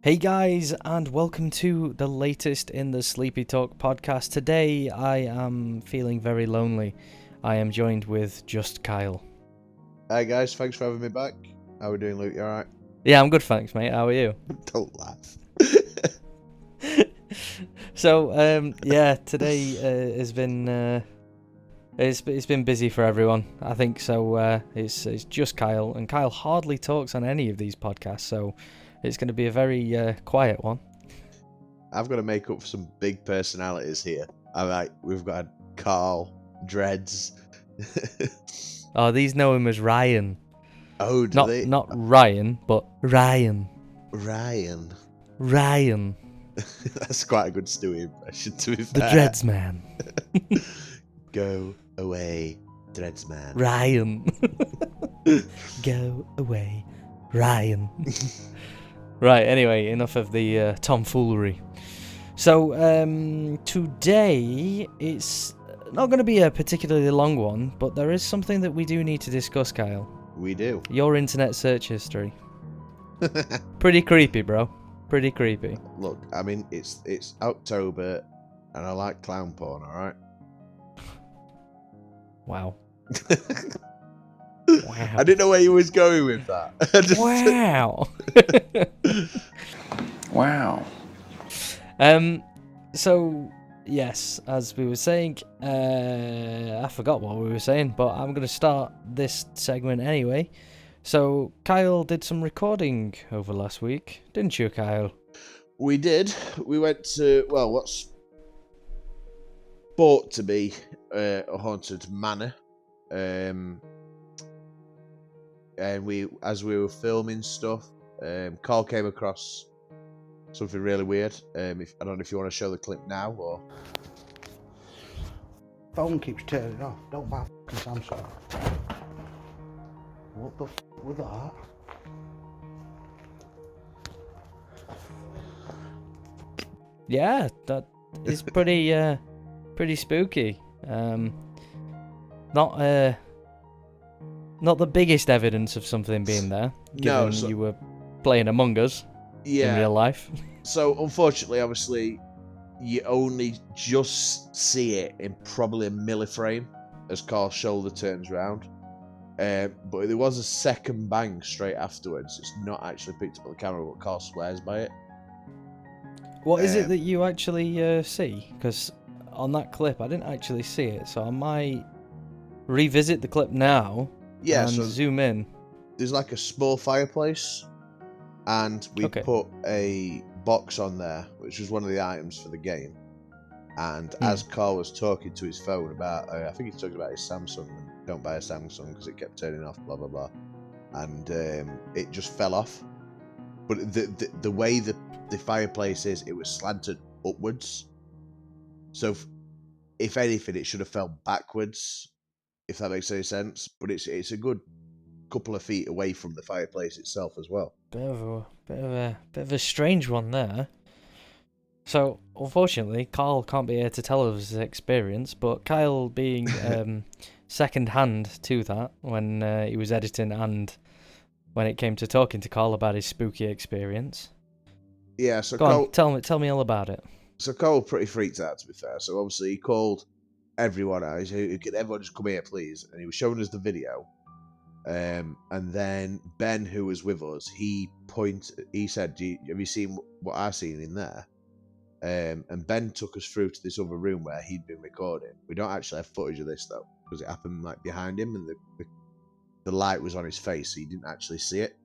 Hey guys, and welcome to the latest in the SleepyTalk podcast. Today I am feeling very lonely. I am joined with just Kyle. Hi guys, thanks for having me back. How are we doing, Luke? You alright? Yeah, I'm good, thanks, mate. How are you? Don't laugh. So, today has been it's been busy for everyone. I think so. It's just Kyle, and Kyle hardly talks on any of these podcasts, so it's going to be a very quiet one. I've got to make up for some big personalities here. We've got Carl, Dreads. Oh, these know him as Ryan. Oh, do Not they? not Ryan, but Ryan. Ryan. Ryan. That's quite a good Stewie impression, to be The fair. Dreads man. Go away, Dreads man. Ryan. Go away, Ryan. Right, anyway, enough of the tomfoolery. So, today, it's not going to be a particularly long one, but there is something that we do need to discuss, Kyle. We do. Your internet search history. Pretty creepy, bro. Pretty creepy. Look, I mean, it's October, and I like clown porn, alright? Wow. I didn't know where you was going with that. Wow. Wow. So, yes, as we were saying, I forgot what we were saying, but I'm going to start this segment anyway. So, Kyle did some recording over last week, didn't you, Kyle? We did. We went to, well, what's thought to be a haunted manor. And as we were filming stuff, Carl came across something really weird. I don't know if you want to show the clip now or. Phone keeps turning off. Don't buy Samsung. What the was that? Yeah, that is pretty spooky. Not the biggest evidence of something being there, given you were playing Among Us in real life. So, unfortunately, obviously, you only just see it in probably a milliframe as Carl's shoulder turns round. But there was a second bang straight afterwards. It's not actually picked up on the camera, but Carl swears by it. What is it that you actually see? Because on that clip, I didn't actually see it, so I might revisit the clip now and zoom in. There's like a small fireplace, and we put a box on there, which was one of the items for the game. And as Carl was talking to his phone about, I think he talked about his Samsung, and don't buy a Samsung because it kept turning off, blah blah blah, and it just fell off. But the way the fireplace is, it was slanted upwards. So if anything, it should have fell backwards, if that makes any sense. But it's a good couple of feet away from the fireplace itself as well. Bit of a strange one there. So, unfortunately, Carl can't be here to tell us his experience, but Kyle being second hand to that when he was editing and when it came to talking to Carl about his spooky experience. Yeah, so Go on, tell me all about it. So Carl pretty freaked out, to be fair. So obviously he called everyone out. He said, "Could everyone just come here, please?" And he was showing us the video. And then Ben, who was with us, he said, "Have you seen what I've seen in there?" And Ben took us through to this other room where he'd been recording. We don't actually have footage of this though, because it happened like behind him, and the light was on his face, so you didn't actually see it.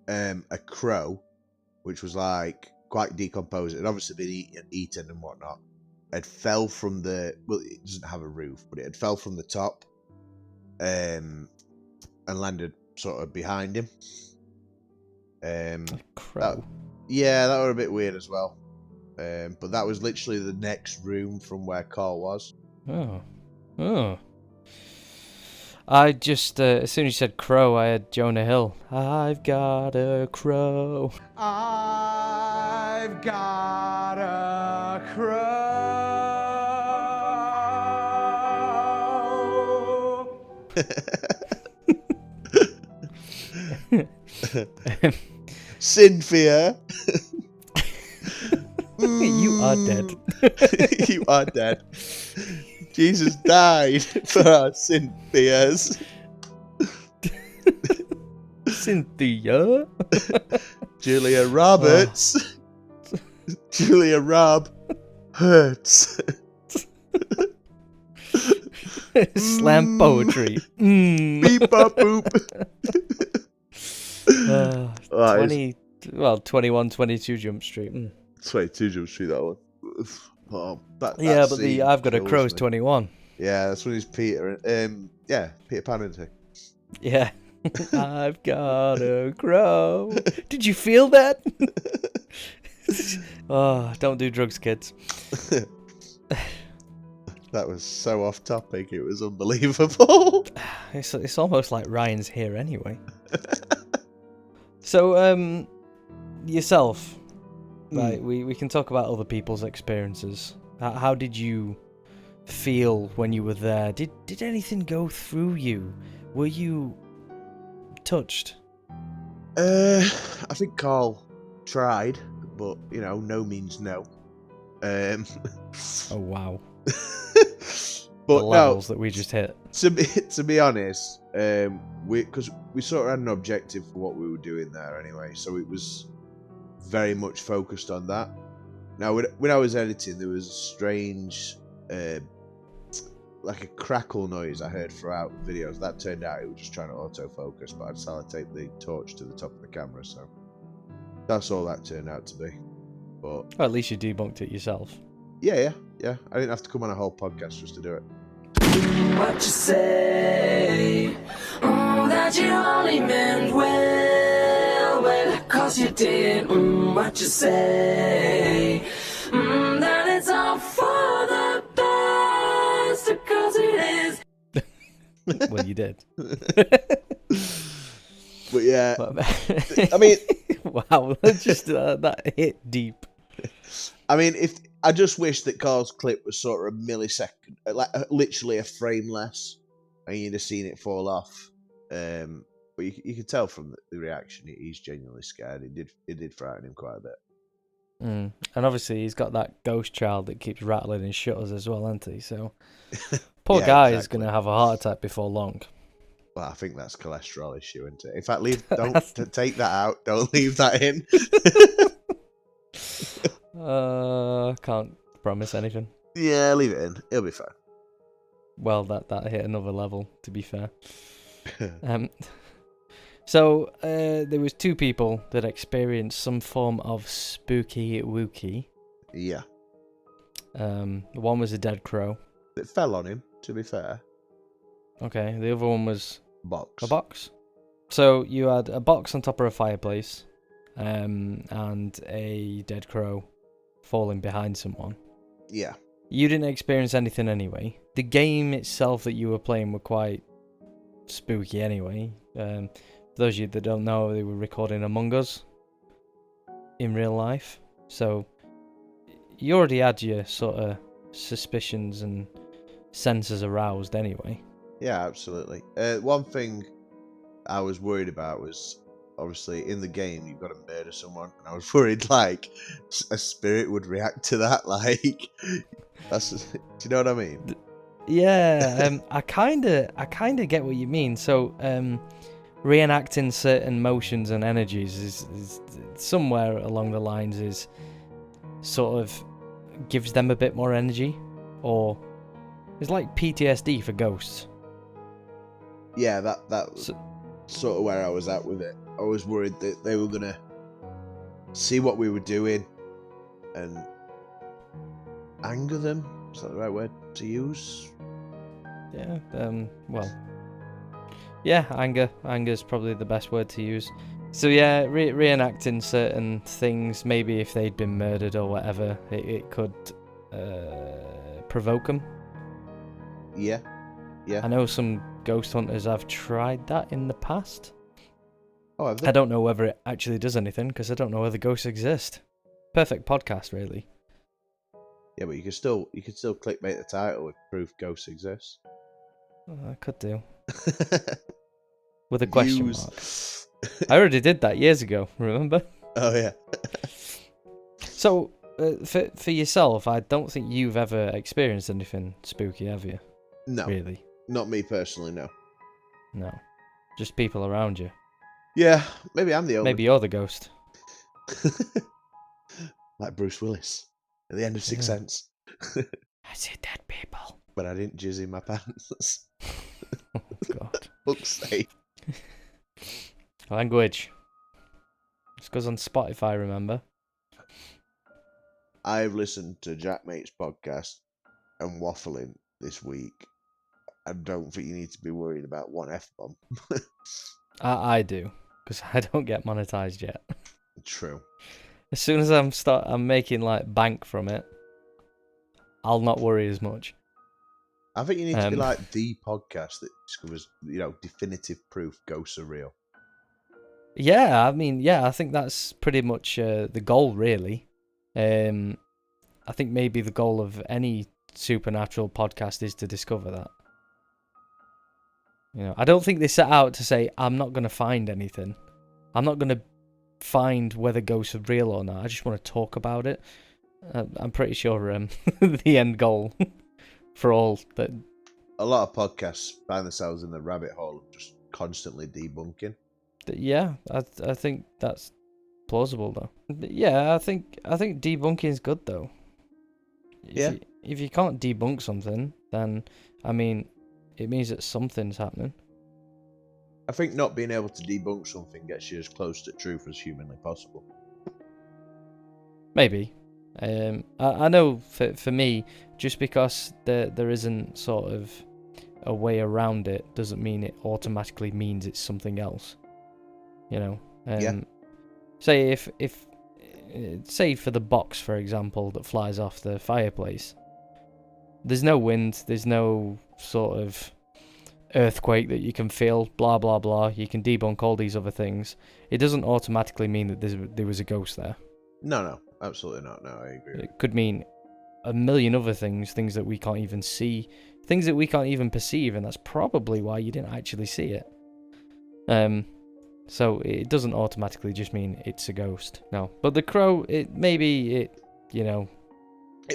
A crow, which was like quite decomposed, and obviously been eaten and whatnot, had fell from it doesn't have a roof, but it had fell from the top, and landed sort of behind him. A crow. That were a bit weird as well. But that was literally the next room from where Carl was. Oh. I just, as soon as you said crow, I had Jonah Hill. I've got a crow. I've got a crow. Cynthia. You are dead. You are dead. Jesus died for our Cynthias. Cynthia. Julia Roberts. Julia Rob hurts. Slam poetry. Beep bop boop. 21, 22 Jump Street. 22 Jump Street, that one. Oh, that Yeah, but scene I've Got a kills Crow's me. 21. Yeah, that's when he's Peter. Peter Pan, isn't he? Yeah. I've got a crow. Did you feel that? Oh, don't do drugs, kids. That was so off topic. It was unbelievable. It's almost like Ryan's here anyway. So, yourself, right? We can talk about other people's experiences. How did you feel when you were there? Did anything go through you? Were you touched? I think Carl tried, but no means no. Oh wow. But the levels that we just hit. To be honest, because we sort of had an objective for what we were doing there anyway, so it was very much focused on that. Now, when I was editing, there was a strange, like a crackle noise I heard throughout the videos. That turned out it was just trying to autofocus, but I decided to take the torch to the top of the camera, so that's all that turned out to be. But Well, at least you debunked it yourself. yeah. I didn't have to come on a whole podcast just to do it. What you say? That you only meant well, 'cause you did. What you say? That it's all for the best, 'cause it is. Well, you did. But yeah, I mean, wow, just that hit deep. I mean, if I just wish that Carl's clip was sort of a millisecond, like literally a frame less, and you'd have seen it fall off. But you could tell from the reaction, he's genuinely scared. It did frighten him quite a bit. And obviously he's got that ghost child that keeps rattling his shutters as well, hasn't he? So poor Yeah, guy exactly. is going to have a heart attack before long. Well, I think that's cholesterol issue, isn't it? In fact, don't take that out. Don't leave that in. Can't promise anything. Yeah, leave it in. It'll be fine. Well, that hit another level, to be fair. So there was two people that experienced some form of spooky wookie. Yeah. One was a dead crow. It fell on him, to be fair. Okay, the other one was Box. a box. So you had a box on top of a fireplace, and a dead crow falling behind someone. Yeah. You didn't experience anything anyway. The game itself that you were playing were quite spooky anyway. For those of you that don't know, they were recording Among Us in real life. So you already had your sort of suspicions and senses aroused anyway. Yeah, absolutely. One thing I was worried about was, obviously, in the game, you've got to murder someone, and I was worried, like, a spirit would react to that, like, that's, do you know what I mean? Yeah, I kind of get what you mean. So, reenacting certain motions and energies is somewhere along the lines is sort of gives them a bit more energy, or it's like PTSD for ghosts. Yeah, that was sort of where I was at with it. I was worried that they were gonna see what we were doing and anger them. Is that the right word to use? Yeah. Well. Yeah, anger. Anger is probably the best word to use. So yeah, reenacting certain things. Maybe if they'd been murdered or whatever, it could provoke them. Yeah. I know some ghost hunters have tried that in the past. Oh, have they? I don't know whether it actually does anything because I don't know whether ghosts exist. Perfect podcast, really. Yeah, but you could still clickbait the title with proof ghosts exist. I could do. With a question mark. I already did that years ago, remember? Oh yeah. So, for yourself, I don't think you've ever experienced anything spooky, have you? No, Really? not me personally. No. No. Just people around you. Yeah, maybe I'm the only. Maybe you're the ghost. Like Bruce Willis at the end of Sixth Yeah. Sense. I see dead people. But I didn't jizz in my pants. Oh, God. Fuck's sake. Language. This goes on Spotify, remember? I've listened to Jack Mate's podcast and waffling this week. I don't think you need to be worried about one F-bomb. I do, because I don't get monetized yet. True. As soon as I'm making like bank from it, I'll not worry as much. I think you need to be like the podcast that discovers, definitive proof ghosts are real. Yeah, I mean, I think that's pretty much the goal, really. I think maybe the goal of any supernatural podcast is to discover that. I don't think they set out to say, I'm not going to find anything. I'm not going to find whether ghosts are real or not. I just want to talk about it. I'm pretty sure the end goal for all that. A lot of podcasts find themselves in the rabbit hole of just constantly debunking. Yeah, I think that's plausible though. Yeah, I think debunking is good though. If you can't debunk something, then I mean, it means that something's happening. I think not being able to debunk something gets you as close to truth as humanly possible. Maybe. I know for me, just because there isn't sort of a way around it doesn't mean it automatically means it's something else. Say if say for the box, for example, that flies off the fireplace, there's no wind, there's no sort of earthquake that you can feel, blah blah blah, you can debunk all these other things. It doesn't automatically mean that there was a ghost there. No, absolutely not. No, I agree. It could mean a million other things that we can't even see, things that we can't even perceive, and that's probably why you didn't actually see it. So it doesn't automatically just mean it's a ghost. No. But the crow, it It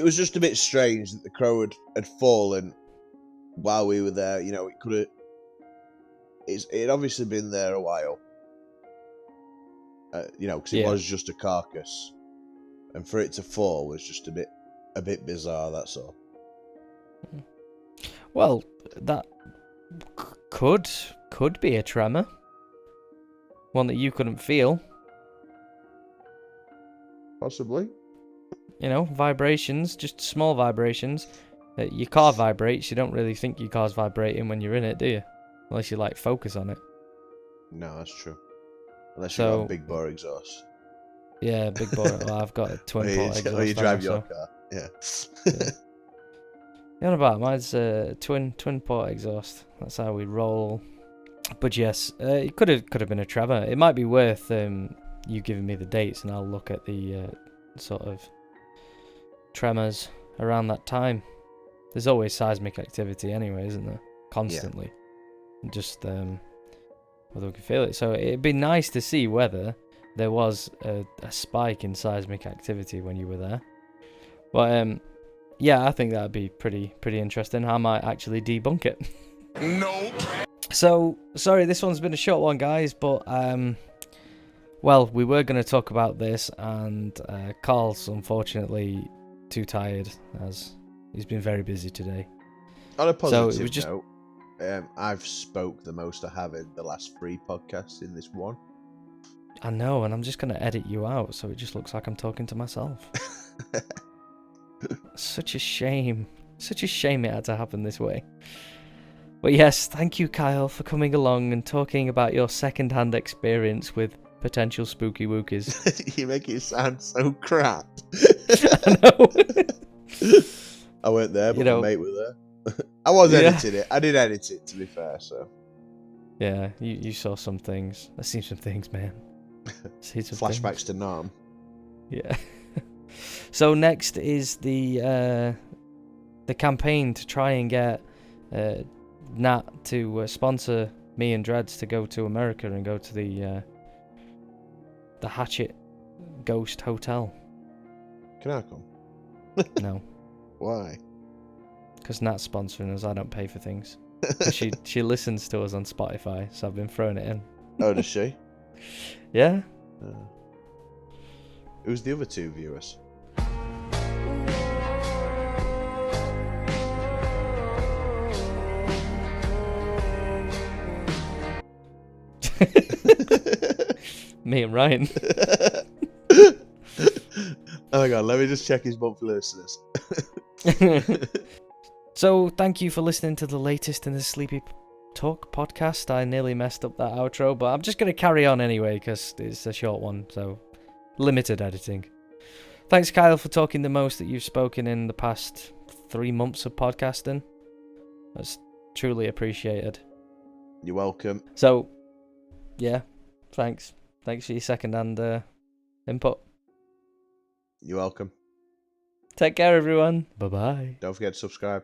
was just a bit strange that the crow had fallen while we were there. It could have. It had obviously been there a while. Because it was just a carcass, and for it to fall was just a bit bizarre. That's all. Well, that could be a tremor. One that you couldn't feel. Possibly. Vibrations, just small vibrations. Your car vibrates, you don't really think your car's vibrating when you're in it, do you? Unless you, focus on it. No, that's true. Unless you've got a big bore exhaust. Yeah, big bore. Well, I've got a twin port exhaust. Or you drive your car, yeah. You know about mine's twin port exhaust. That's how we roll. But yes, it could have been a tremor. It might be worth you giving me the dates, and I'll look at the sort of tremors around that time. There's always seismic activity anyway, isn't there? Constantly. Yeah. Just whether we can feel it. So it'd be nice to see whether there was a spike in seismic activity when you were there. But I think that'd be pretty interesting. I might actually debunk it. Nope. So, sorry, this one's been a short one, guys, but, we were going to talk about this, and Carl's unfortunately too tired, as he's been very busy today. On a positive note, I've spoke the most I have in the last 3 podcasts in this one. I know, and I'm just going to edit you out, so it just looks like I'm talking to myself. Such a shame. Such a shame it had to happen this way. But yes, thank you, Kyle, for coming along and talking about your second-hand experience with potential spooky wookies. You make it sound so crap. I know. I weren't there, but my mate was there. I was editing it. I did edit it, to be fair, so. Yeah, you saw some things. I've seen some things, man. Flashbacks to Nam. Yeah. So next is the campaign to try and get Nat to sponsor me and Dreads to go to America and go to the the Hatchet Ghost Hotel. Can I come? No, Why? because Nat's sponsoring us. I don't pay for things. She listens to us on Spotify, so I've been throwing it in. Oh, does she? Yeah. Who's the other 2 viewers? Me and Ryan. Oh my god, let me just check his monthly listeners. So, thank you for listening to the latest in the Sleepy Talk podcast. I nearly messed up that outro, but I'm just going to carry on anyway because it's a short one, so limited editing. Thanks, Kyle, for talking the most that you've spoken in the past 3 months of podcasting. That's truly appreciated. You're welcome. So, yeah, thanks. Thanks for your second-hand input. You're welcome. Take care, everyone. Bye-bye. Don't forget to subscribe.